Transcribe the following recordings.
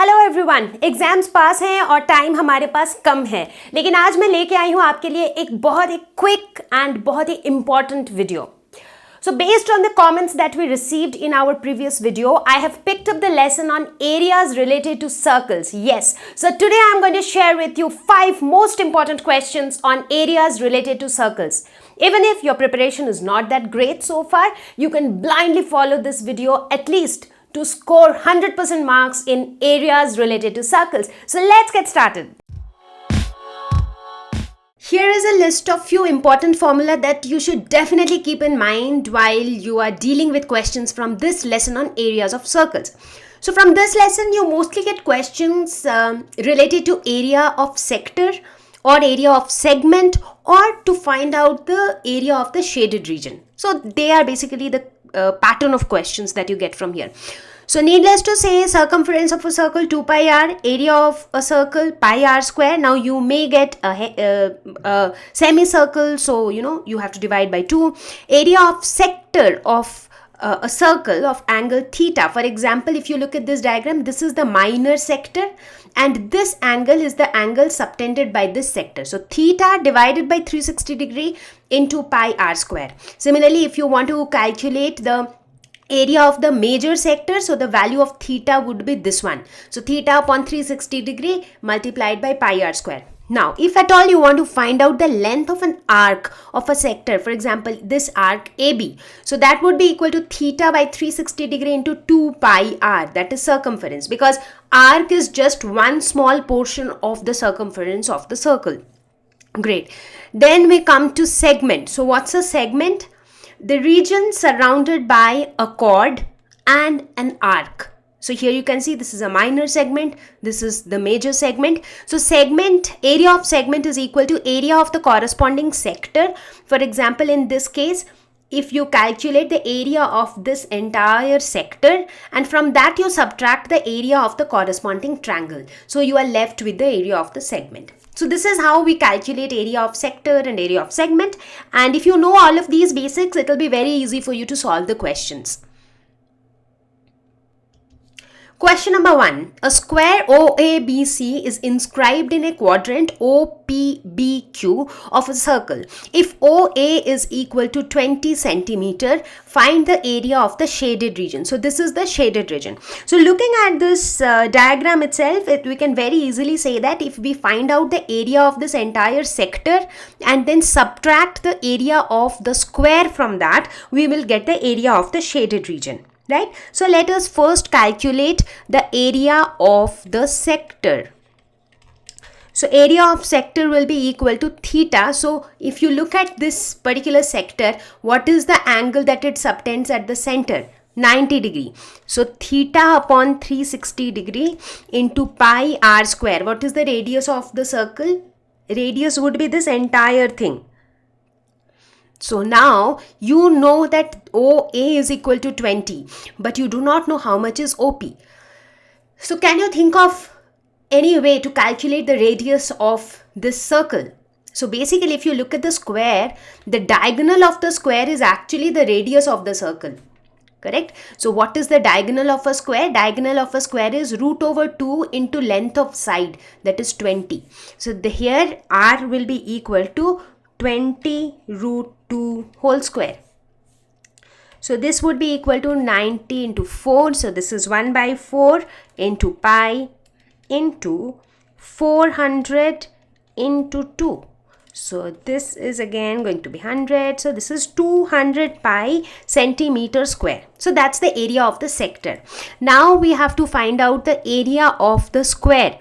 Hello everyone, exams पास हैं और time हमारे पास कम है, लेकिन आज मैं लेके आई हूँ आपके लिए एक बहुत ही क्विक एंड बहुत ही important video. So based on the comments that we received in our previous video, I have picked up the lesson on areas related to circles. Yes, so today I am going to share with you 5 most important questions on areas related to circles. Even if your preparation is not that great so far, you can blindly follow this video at least to score 100% marks in areas related to circles. So let's get started. Here is a list of few important formula that you should definitely keep in mind while you are dealing with questions from this lesson on areas of circles. So from this lesson, you mostly get questions related to area of sector or area of segment, or to find out the area of the shaded region. So they are basically the pattern of questions that you get from here. So needless to say, circumference of a circle 2 pi r, area of a circle pi r square. Now you may get a semicircle, so you have to divide by 2. Area of sector of a circle of angle theta. For example, if you look at this diagram, this is the minor sector and this angle is the angle subtended by this sector. So theta divided by 360 degree into pi r square. Similarly, if you want to calculate the area of the major sector, so the value of theta would be this one. So theta upon 360 degree multiplied by pi r square. Now, if at all you want to find out the length of an arc of a sector, for example, this arc AB, so that would be equal to theta by 360 degree into 2 pi r, that is circumference, because arc is just one small portion of the circumference of the circle. Great. Then we come to segment. So what's a segment? The region surrounded by a chord and an arc. So here you can see this is a minor segment, this is the major segment. So segment, area of segment is equal to area of the corresponding sector. For example, in this case, if you calculate the area of this entire sector and from that you subtract the area of the corresponding triangle, so you are left with the area of the segment. So this is how we calculate area of sector and area of segment, and if you know all of these basics, it will be very easy for you to solve the questions. Question number 1. A square OABC is inscribed in a quadrant OPBQ of a circle. If OA is equal to 20 centimeter, find the area of the shaded region. So this is the shaded region. So looking at this diagram itself, we can very easily say that if we find out the area of this entire sector and then subtract the area of the square from that, we will get the area of the shaded region. Right? So let us first calculate the area of the sector. So area of sector will be equal to theta. So if you look at this particular sector, what is the angle that it subtends at the center? 90 degree. So theta upon 360 degree into pi r square. What is the radius of the circle? Radius would be this entire thing. So now you know that OA is equal to 20, but you do not know how much is OP. So can you think of any way to calculate the radius of this circle? So basically, if you look at the square, the diagonal of the square is actually the radius of the circle. Correct? So what is the diagonal of a square? Diagonal of a square is root over 2 into length of side, that is 20. So here R will be equal to 20 root 2 whole square. So this would be equal to 90 into 4. So this is 1 by 4 into pi into 400 into 2. So this is again going to be 100. So this is 200 pi centimeter square. So that's the area of the sector. Now we have to find out the area of the square.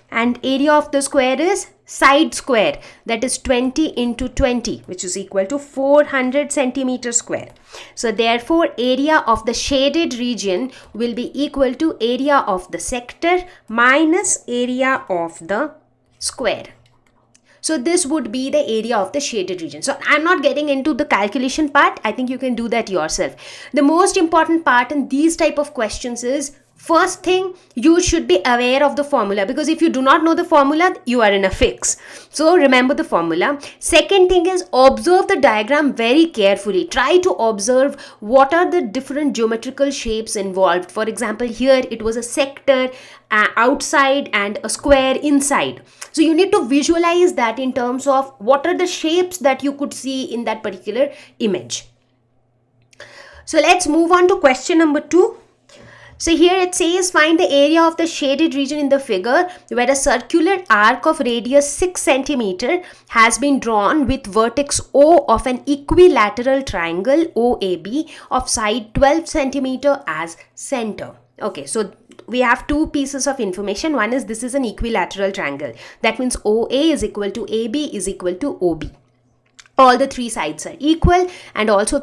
And area of the square is side square, that is 20 into 20, which is equal to 400 centimeter square. So therefore area of the shaded region will be equal to area of the sector minus area of the square. So this would be the area of the shaded region. So I'm not getting into the calculation part. I think you can do that yourself. The most important part in these type of questions is First thing, you should be aware of the formula, because if you do not know the formula, you are in a fix. So remember the formula. Second thing is, observe the diagram very carefully. Try to observe what are the different geometrical shapes involved. For example, here it was a sector outside and a square inside. So you need to visualize that in terms of what are the shapes that you could see in that particular image. So let's move on to question number 2. So here it says, find the area of the shaded region in the figure where a circular arc of radius 6 cm has been drawn with vertex O of an equilateral triangle OAB of side 12 cm as center. Okay, so we have two pieces of information. One is, this is an equilateral triangle. That means OA is equal to AB is equal to OB. All the three sides are equal, and also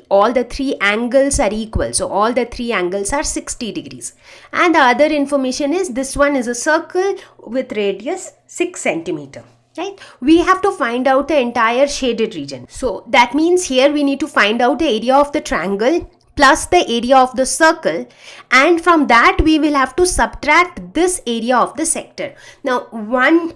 all the three angles are equal. So all the three angles are 60 degrees. And the other information is, this one is a circle with radius 6 cm. Right? We have to find out the entire shaded region. So that means here we need to find out the area of the triangle plus the area of the circle, and from that we will have to subtract this area of the sector. Now one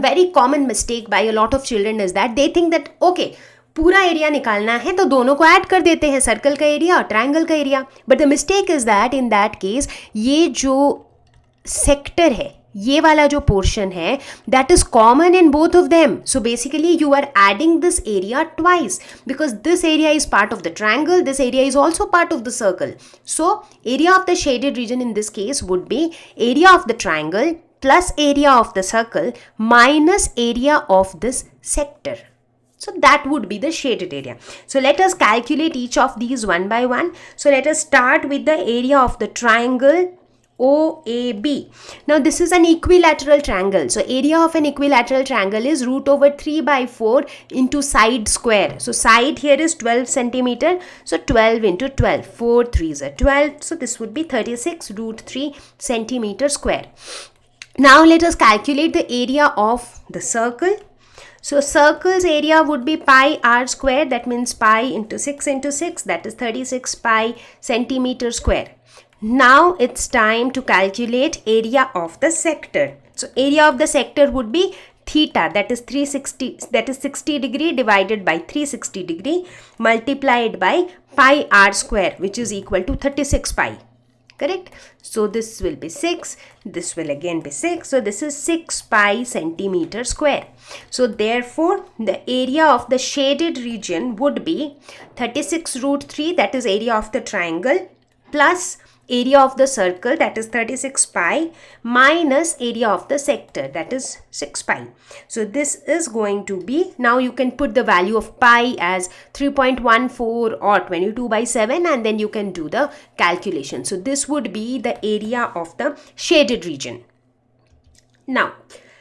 very common mistake by a lot of children is that they think that okay, पूरा area निकालना है तो दोनों को add कर देते हैं, circle का एरिया और ट्रायंगल का area. But the mistake is that in that case ये जो सेक्टर है, ये वाला जो पोर्शन है, that is common in both of them. So basically you are adding this area twice, because this area is part of the triangle, this area is also part of the circle. So area of the shaded region in this case would be area of the triangle plus area of the circle minus area of this sector. So that would be the shaded area. So let us calculate each of these one by one. So let us start with the area of the triangle OAB. Now this is an equilateral triangle. So area of an equilateral triangle is root over 3 by 4 into side square. So side here is 12 centimeter. So 12 into 12. 4 3s are 12. So this would be 36 root 3 centimeter square. Now let us calculate the area of the circle. So circle's area would be pi r square. That means pi into 6, that is 36 pi centimeter square. Now it's time to calculate area of the sector. So area of the sector would be theta, that is 60 degree divided by 360 degree multiplied by pi r square, which is equal to 36 pi. Correct? So this will be 6, this will again be 6. So this is 6 pi centimeter square. So therefore the area of the shaded region would be 36 root 3, that is area of the triangle, plus area of the circle, that is 36 pi, minus area of the sector, that is 6 pi. So this is going to be, now you can put the value of pi as 3.14 or 22 by 7, and then you can do the calculation. So this would be the area of the shaded region. Now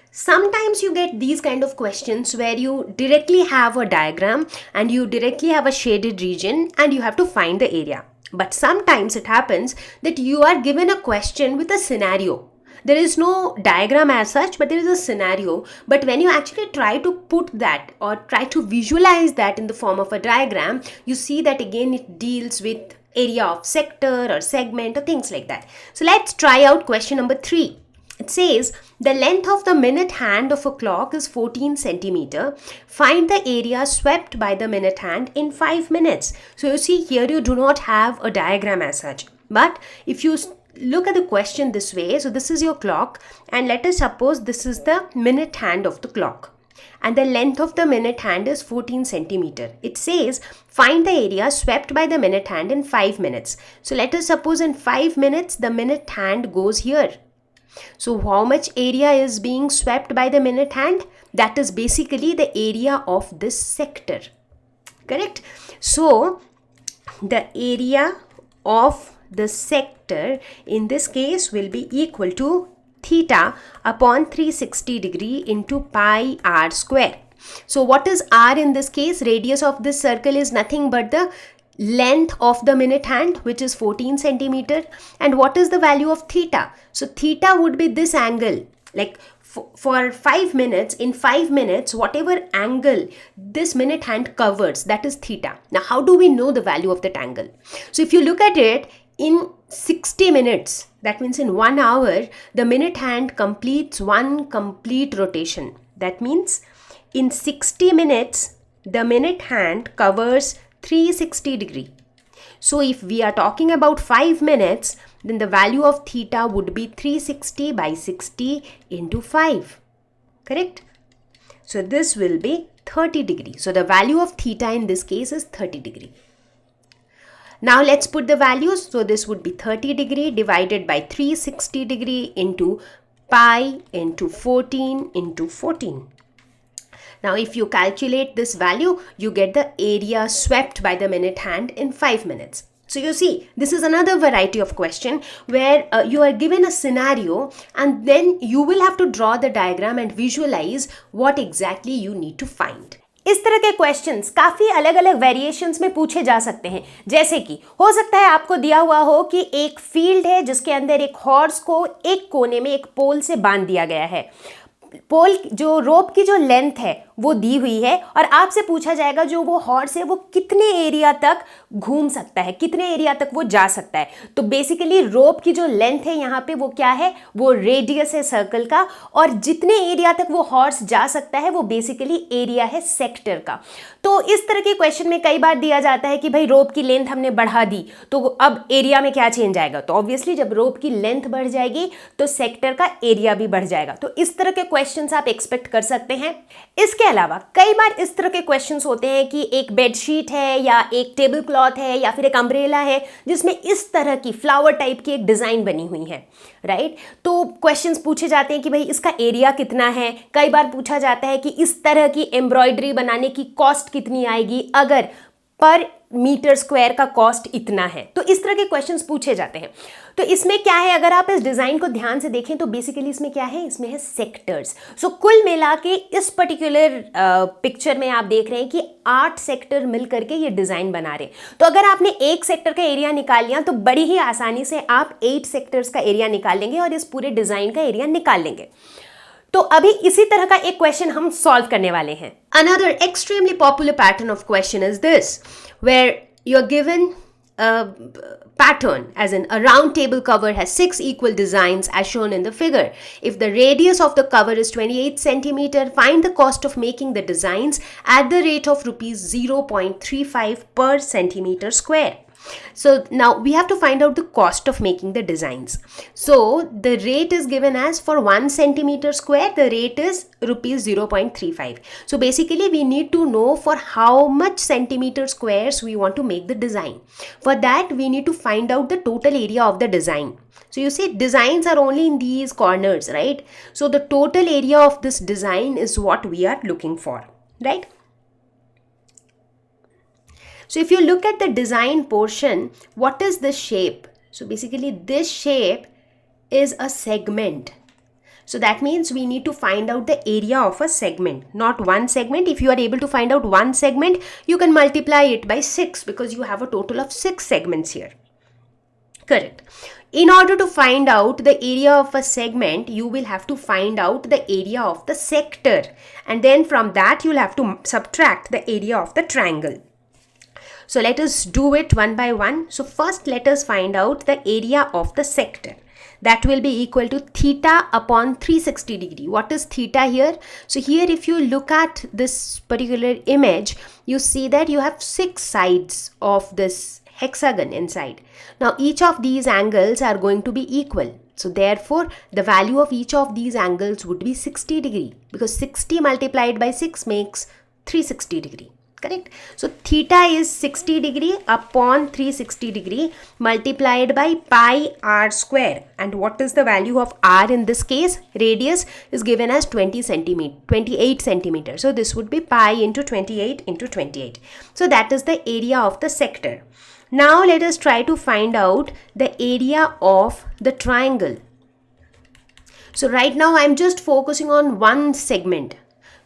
sometimes you get these kind of questions where you directly have a diagram and you directly have a shaded region and you have to find the area. But sometimes it happens that you are given a question with a scenario. There is no diagram as such, but there is a scenario. But when you actually try to put that or try to visualize that in the form of a diagram, you see that again it deals with area of sector or segment or things like that. So let's try out question number 3. It says, the length of the minute hand of a clock is 14 centimeter. Find the area swept by the minute hand in 5 minutes. So you see here you do not have a diagram as such. But if you look at the question this way, so this is your clock and let us suppose this is the minute hand of the clock. And the length of the minute hand is 14 centimeter. It says, find the area swept by the minute hand in 5 minutes. So let us suppose in 5 minutes the minute hand goes here. So how much area is being swept by the minute hand? That is basically the area of this sector. Correct? So the area of the sector in this case will be equal to theta upon 360 degree into pi r square. So what is r in this case? Radius of this circle is nothing but the length of the minute hand, which is 14 centimeter. And what is the value of theta? So theta would be this angle. Like for 5 minutes, in 5 minutes, whatever angle this minute hand covers, that is theta. Now how do we know the value of that angle? So if you look at it, in 60 minutes, that means in 1 hour, the minute hand completes one complete rotation. That means in 60 minutes, the minute hand covers 360 degree. So if we are talking about 5 minutes, then the value of theta would be 360 by 60 into 5. Correct? So this will be 30 degree. So the value of theta in this case is 30 degree. Now let's put the values. So this would be 30 degree divided by 360 degree into pi into 14 into 14. Now if you calculate this value, you get the area swept by the minute hand in 5 minutes. So you see, this is another variety of question where you are given a scenario and then you will have to draw the diagram and visualize what exactly you need to find. इस तरह के questions काफ़ी अलग अलग variations में पूछे जा सकते हैं। जैसे कि हो सकता है आपको दिया हुआ हो कि एक फील्ड है जिसके अंदर एक हॉर्स को एक कोने में एक पोल से बांध दिया गया है। पोल जो रोप की जो लेंथ है वो दी हुई है और आपसे पूछा जाएगा जो वो हॉर्स है वो कितने एरिया तक घूम सकता है, कितने एरिया तक वो जा सकता है। तो बेसिकली रोप की जो लेंथ है यहाँ पे वो क्या है, वो रेडियस है सर्कल का, और जितने एरिया तक वो हॉर्स जा सकता है वो बेसिकली एरिया है सेक्टर का। तो इस तरह के क्वेश्चन में कई बार दिया जाता है कि भाई रोप की लेंथ हमने बढ़ा दी तो अब एरिया में क्या चेंज आएगा। तो ऑब्वियसली जब रोप की लेंथ बढ़ जाएगी तो सेक्टर का एरिया भी बढ़ जाएगा। तो इस तरह के क्वेश्चंस आप एक्सपेक्ट कर सकते हैं। इसके अलावा कई बार इस तरह के क्वेश्चंस होते हैं कि एक बेडशीट है या एक टेबल क्लॉथ है या फिर एक अम्ब्रेला है जिसमें इस तरह की फ्लावर टाइप की एक डिजाइन बनी हुई है, राइट। तो क्वेश्चंस पूछे जाते हैं कि भाई इसका एरिया कितना है। कई बार पूछा जाता है कि इस तरह की एम्ब्रॉयडरी बनाने की कॉस्ट कितनी आएगी अगर पर मीटर स्क्वायर का कॉस्ट इतना है। तो इस तरह के क्वेश्चंस पूछे जाते हैं। तो इसमें क्या है, अगर आप इस डिज़ाइन को ध्यान से देखें तो बेसिकली इसमें क्या है, इसमें है सेक्टर्स। सो कुल मिला के इस पर्टिकुलर पिक्चर में आप देख रहे हैं कि 8 सेक्टर मिल करके ये डिज़ाइन बना रहे हैं। तो अगर आपने एक सेक्टर का एरिया निकाल लिया तो बड़ी ही आसानी से आप 8 सेक्टर्स का एरिया निकाल लेंगे और इस पूरे डिज़ाइन का एरिया निकाल लेंगे। तो अभी इसी तरह का एक क्वेश्चन हम सॉल्व करने वाले हैं। Another extremely popular pattern of question is this, where you're given a pattern, as in a round table cover has 6 equal designs as shown in the figure. If the radius of the cover is 28 centimeter, find the cost of making the designs at the rate of rupees 0.35 per centimeter square. So now we have to find out the cost of making the designs. So the rate is given as for 1 centimeter square, the rate is rupees 0.35. So basically we need to know for how much centimeter squares we want to make the design. For that we need to find out the total area of the design. So you see designs are only in these corners, right? So the total area of this design is what we are looking for, right? So if you look at the design portion, what is this shape? So basically this shape is a segment. So that means we need to find out the area of a segment, not one segment. If you are able to find out one segment, you can multiply it by 6 because you have a total of 6 segments here. Correct. In order to find out the area of a segment, you will have to find out the area of the sector. And then from that, you'll have to subtract the area of the triangle. So let us do it one by one. So first let us find out the area of the sector. That will be equal to theta upon 360 degree. What is theta here? So here if you look at this particular image, you see that you have 6 sides of this hexagon inside. Now each of these angles are going to be equal. So therefore the value of each of these angles would be 60 degree because 60 multiplied by 6 makes 360 degree. Correct. So theta is 60 degree upon 360 degree multiplied by pi r square. And what is the value of r in this case? Radius is given as 28 centimeter. So this would be pi into 28 into 28. So that is the area of the sector. Now let us try to find out the area of the triangle. So right now I am just focusing on one segment.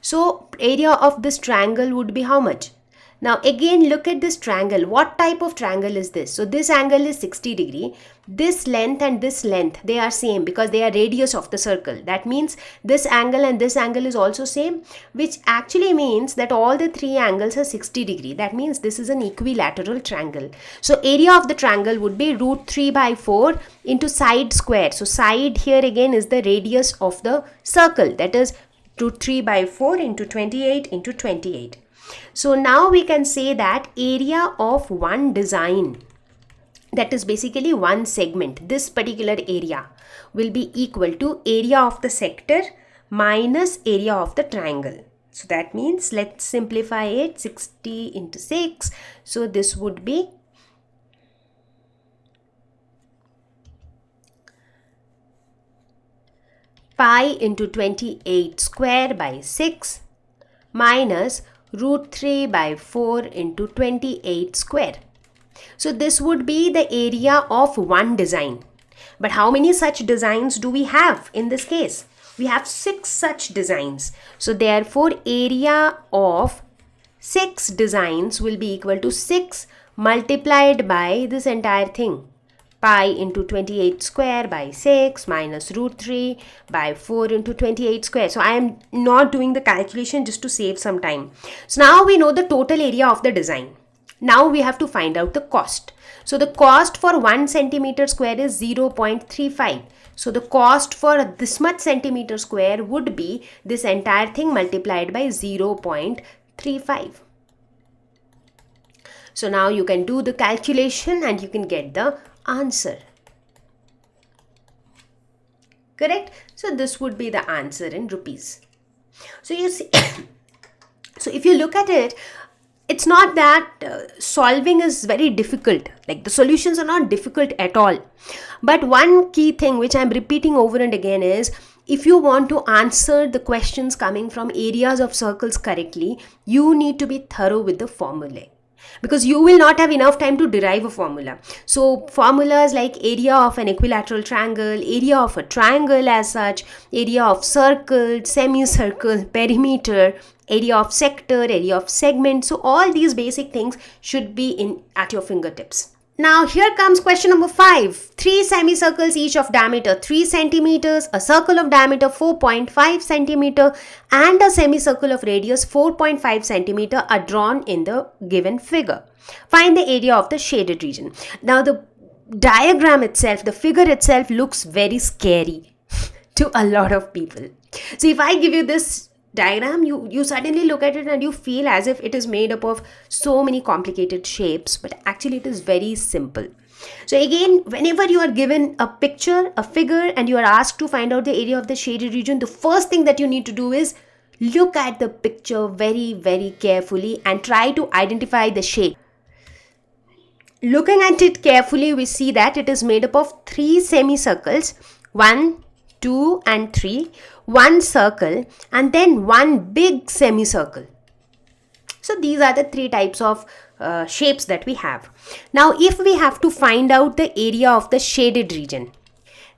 So area of this triangle would be how much? Now again look at this triangle. What type of triangle is this? So this angle is 60 degree. This length and this length, they are same because they are radius of the circle. That means this angle and this angle is also same, which actually means that all the three angles are 60 degree. That means this is an equilateral triangle. So area of the triangle would be root 3 by 4 into side square. So side here again is the radius of the circle. That is root 3 by 4 into 28 into 28. So now we can say that area of one design, that is basically one segment, this particular area, will be equal to area of the sector minus area of the triangle. So that means, let's simplify it, 60 into 6. So this would be pi into 28 square by 6 minus root 3 by 4 into 28 square. So this would be the area of one design. But how many such designs do we have in this case? We have 6 such designs. So therefore area of 6 designs will be equal to 6 multiplied by this entire thing. Pi into 28 square by 6 minus root 3 by 4 into 28 square. So I am not doing the calculation just to save some time. So now we know the total area of the design. Now we have to find out the cost. So the cost for 1 centimeter square is 0.35. So the cost for this much centimeter square would be this entire thing multiplied by 0.35. So now you can do the calculation and you can get the answer. Correct? So this would be the answer in rupees. So you see, so if you look at it, it's not that solving is very difficult. Like the solutions are not difficult at all. But one key thing which I'm repeating over and again is, if you want to answer the questions coming from areas of circles correctly, you need to be thorough with the formulae, because you will not have enough time to derive a formula. So formulas like area of an equilateral triangle, area of a triangle as such, area of circle, semicircle, perimeter, area of sector, area of segment. So all these basic things should be at your fingertips. Now here comes question number 5. 3 semicircles each of diameter 3 centimeters, a circle of diameter 4.5 centimeter and a semicircle of radius 4.5 centimeter are drawn in the given figure. Find the area of the shaded region. Now the diagram itself, the figure itself looks very scary to a lot of people. So if I give you this diagram, you suddenly look at it and you feel as if it is made up of so many complicated shapes, but actually it is very simple. So again, whenever you are given a picture, a figure, and you are asked to find out the area of the shaded region, the first thing that you need to do is look at the picture very, very carefully and try to identify the shape. Looking at it carefully, we see that it is made up of 3 semicircles, 1, 2 and 3, 1 circle and then 1 big semicircle. So these are the 3 types of shapes that we have. Now if we have to find out the area of the shaded region,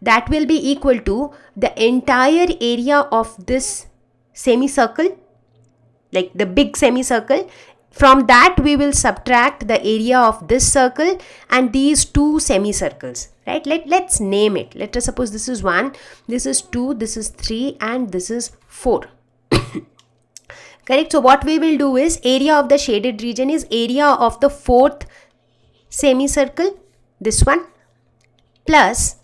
that will be equal to the entire area of this semicircle, like the big semicircle. From that we will subtract the area of this circle and these 2 semicircles, right? Let's name it. Let us suppose this is 1, this is 2, this is 3 and this is 4. Correct? So what we will do is, area of the shaded region is area of the 4th semicircle, this one, plus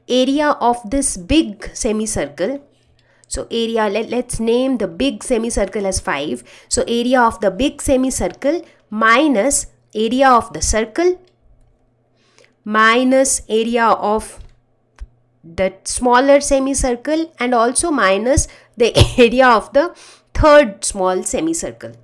area of this big semicircle. So area, let's name the big semicircle as 5. So area of the big semicircle minus area of the circle minus area of the smaller semicircle and also minus the area of the 3rd small semicircle.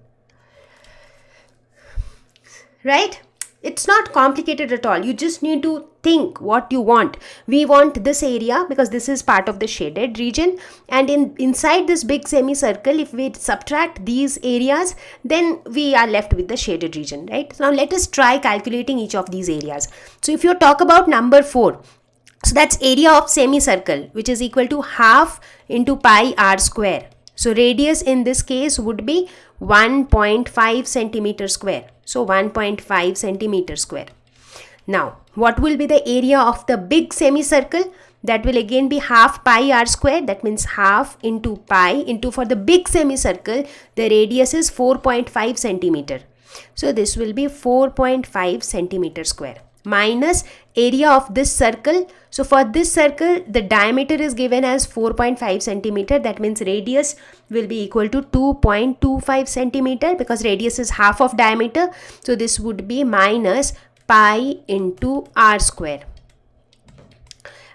Right? It's not complicated at all. You just need to think what you want. We want this area because this is part of the shaded region, and inside this big semicircle, if we subtract these areas, then we are left with the shaded region, right? So now let us try calculating each of these areas. So if you talk about number 4, so that's area of semicircle, which is equal to half into pi r square. So radius in this case would be 1.5 centimeter square. So 1.5 centimeter square. Now, what will be the area of the big semicircle? That will again be half pi r square. That means half into pi into, for the big semicircle, the radius is 4.5 centimeter. So this will be 4.5 centimeter square minus area of this circle. So for this circle, the diameter is given as 4.5 centimeter. That means radius will be equal to 2.25 centimeter because radius is half of diameter. So this would be minus pi into r square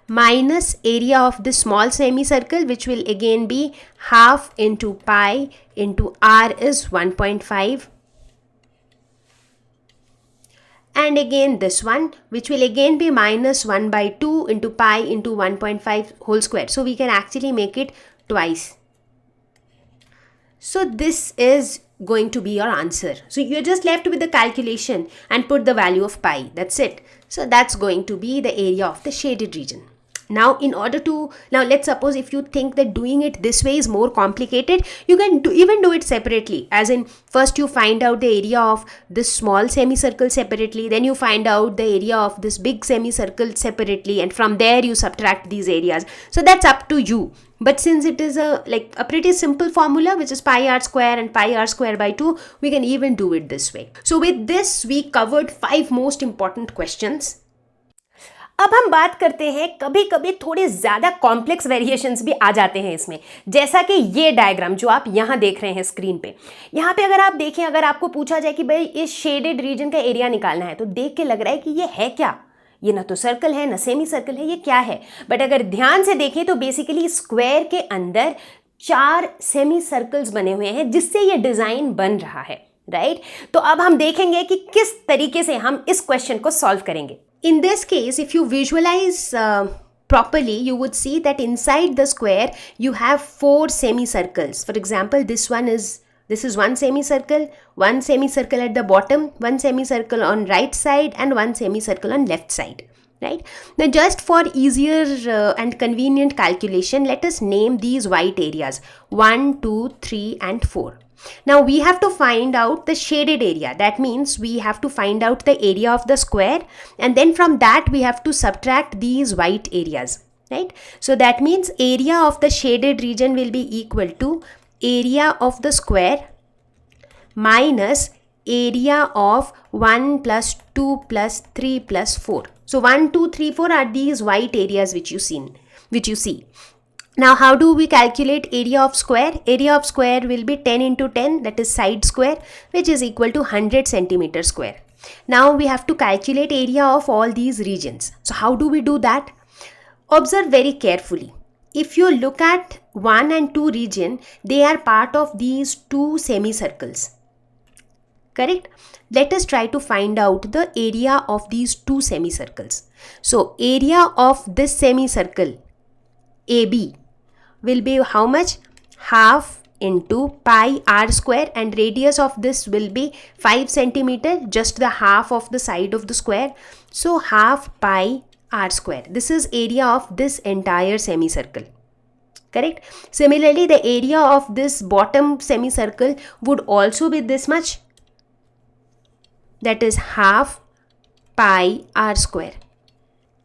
minus area of this small semicircle, which will again be half into pi into r is 1.5. And again this one, which will again be minus 1 by 2 into pi into 1.5 whole square. So we can actually make it twice. So this is going to be your answer. So you're just left with the calculation and put the value of pi. That's it. So that's going to be the area of the shaded region. Now let's suppose if you think that doing it this way is more complicated, you can even do it separately. As in, first you find out the area of this small semicircle separately, then you find out the area of this big semicircle separately, and from there you subtract these areas. So that's up to you. But since it is a pretty simple formula, which is pi r square and pi r square by 2, we can even do it this way. So with this, we covered 5 most important questions. अब हम बात करते हैं, कभी कभी थोड़े ज़्यादा complex variations भी आ जाते हैं इसमें, जैसा कि ये डायग्राम जो आप यहाँ देख रहे हैं स्क्रीन पे. यहाँ पे अगर आप देखें, अगर आपको पूछा जाए कि भाई इस शेडेड रीजन का एरिया निकालना है, तो देख के लग रहा है कि ये है क्या, ये ना तो सर्कल है ना सेमी सर्कल है, ये क्या है. बट अगर ध्यान से देखें तो बेसिकली स्क्वायर के अंदर 4 सेमी सर्कल्स बने हुए हैं जिससे ये डिज़ाइन बन रहा है, राइट. तो अब हम देखेंगे कि किस तरीके से हम इस क्वेश्चन को सॉल्व करेंगे. In this case, if you visualize properly, you would see that inside the square you have 4 semicircles. For example, this is one semicircle at the bottom, one semicircle on right side, and one semicircle on left side. Right? Now, just for easier and convenient calculation, let us name these white areas 1, 2, 3, and 4. Now we have to find out the shaded area. That means we have to find out the area of the square, and then from that we have to subtract these white areas, right? So that means area of the shaded region will be equal to area of the square minus area of 1 plus 2 plus 3 plus 4. So 1, 2, 3, 4 are these white areas which you see. Now, how do we calculate area of square? Area of square will be 10 into 10, that is side square, which is equal to 100 centimeter square. Now, we have to calculate area of all these regions. So, how do we do that? Observe very carefully. If you look at 1 and 2 region, they are part of these 2 semicircles. Correct? Let us try to find out the area of these 2 semicircles. So, area of this semicircle AB will be how much? Half into pi r square, and radius of this will be 5 centimeter, just the half of the side of the square. So half pi r square. This is area of this entire semicircle. Correct? Similarly, the area of this bottom semicircle would also be this much. That is half pi r square.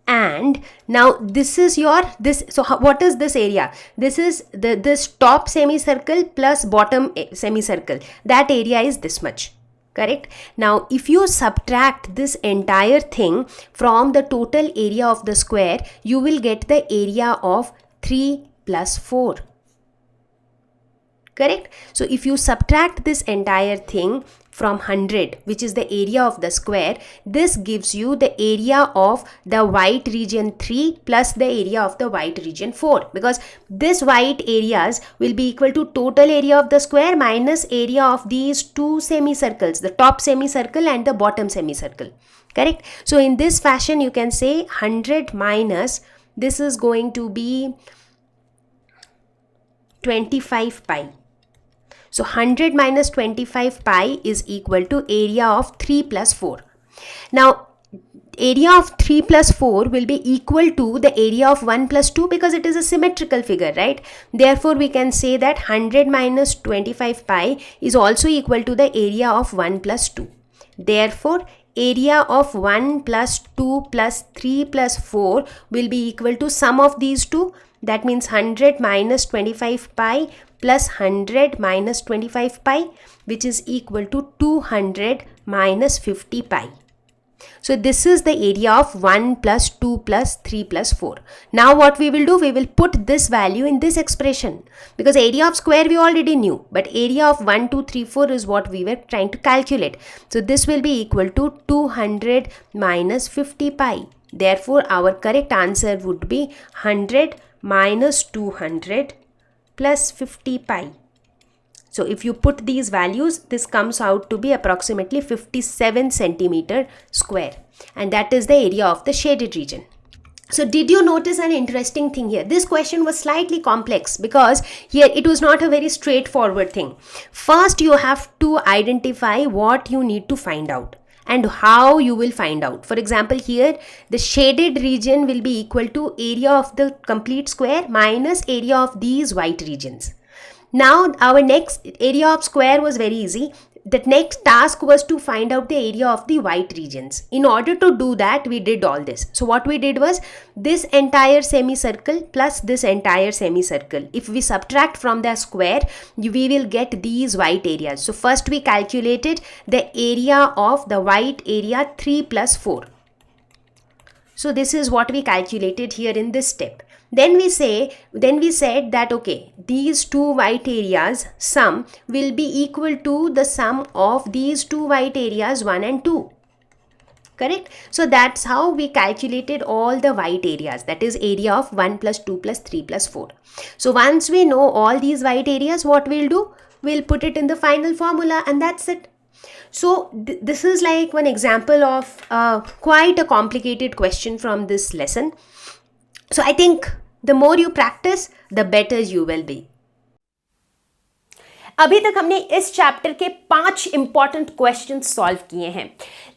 And now this is what is this area? This is this top semicircle plus bottom semicircle. That area is this much. Correct? Now if you subtract this entire thing from the total area of the square, you will get the area of 3 plus 4. Correct? So if you subtract this entire thing from 100, which is the area of the square, this gives you the area of the white region 3 plus the area of the white region 4, because this white areas will be equal to total area of the square minus area of these 2 semicircles, the top semicircle and the bottom semicircle. Correct? So in this fashion you can say 100 minus, this is going to be 25 pi. So 100 minus 25 pi is equal to area of 3 plus 4. Now area of 3 plus 4 will be equal to the area of 1 plus 2 because it is a symmetrical figure, right? Therefore, we can say that 100 minus 25 pi is also equal to the area of 1 plus 2. Therefore, area of 1 plus 2 plus 3 plus 4 will be equal to sum of these two. That means 100 minus 25 pi plus 100 minus 25 pi, which is equal to 200 minus 50 pi. So this is the area of 1 plus 2 plus 3 plus 4. Now what we will do, we will put this value in this expression because area of square we already knew, but area of 1, 2, 3, 4 is what we were trying to calculate. So this will be equal to 200 minus 50 pi. Therefore our correct answer would be 100 minus 200 plus 50 pi. So if you put these values, this comes out to be approximately 57 centimeter square, and that is the area of the shaded region. So did you notice an interesting thing here? This question was slightly complex because here it was not a very straightforward thing. First, you have to identify what you need to find out and how you will find out. For example, here the shaded region will be equal to area of the complete square minus area of these white regions. Now our next area of square was very easy. The next task was to find out the area of the white regions. In order to do that, we did all this. So what we did was this entire semicircle plus this entire semicircle. If we subtract from the square, we will get these white areas. So first we calculated the area of the white area 3 plus 4. So this is what we calculated here in this step. Then we said that okay, these two white areas sum will be equal to the sum of these two white areas 1 and 2. Correct? So that's how we calculated all the white areas, that is area of 1 plus 2 plus 3 plus 4. So once we know all these white areas, what we'll do? We'll put it in the final formula and that's it. So this is like one example of quite a complicated question from this lesson. So I think the more you practice, the better you will be. अभी तक हमने इस chapter के 5 important question solve किए हैं,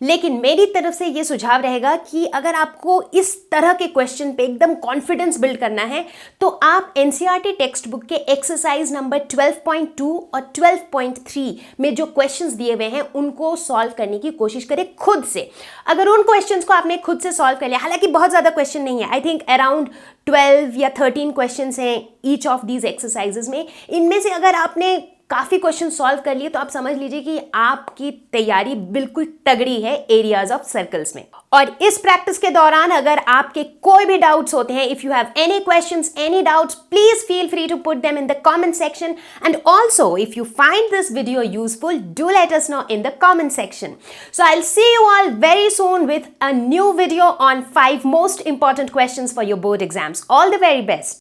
लेकिन मेरी तरफ से ये सुझाव रहेगा कि अगर आपको इस तरह के क्वेश्चन पे एकदम कॉन्फिडेंस बिल्ड करना है तो आप एनसीईआरटी टेक्स्ट बुक के एक्सरसाइज नंबर 12.2 और 12.3 में जो क्वेश्चंस दिए हुए हैं उनको सॉल्व करने की कोशिश करें खुद से. अगर उन क्वेश्चंस को आपने खुद से सॉल्व कर लिया, हालांकि बहुत ज़्यादा क्वेश्चन नहीं है, आई थिंक अराउंड 12 या 13 क्वेश्चंस हैं ईच ऑफ दीज एक्सरसाइजेज में, इनमें से अगर आपने काफ़ी क्वेश्चन सॉल्व कर लिए तो आप समझ लीजिए कि आपकी तैयारी बिल्कुल तगड़ी है एरियाज ऑफ सर्कल्स में. और इस प्रैक्टिस के दौरान अगर आपके कोई भी डाउट्स होते हैं, if you have any questions, any doubts, please feel free to put them in the comment section. And also if you find this video useful, do let us know in the comment section. So I will see you all very soon with a new video on 5 most important questions for your board exams. All the very best.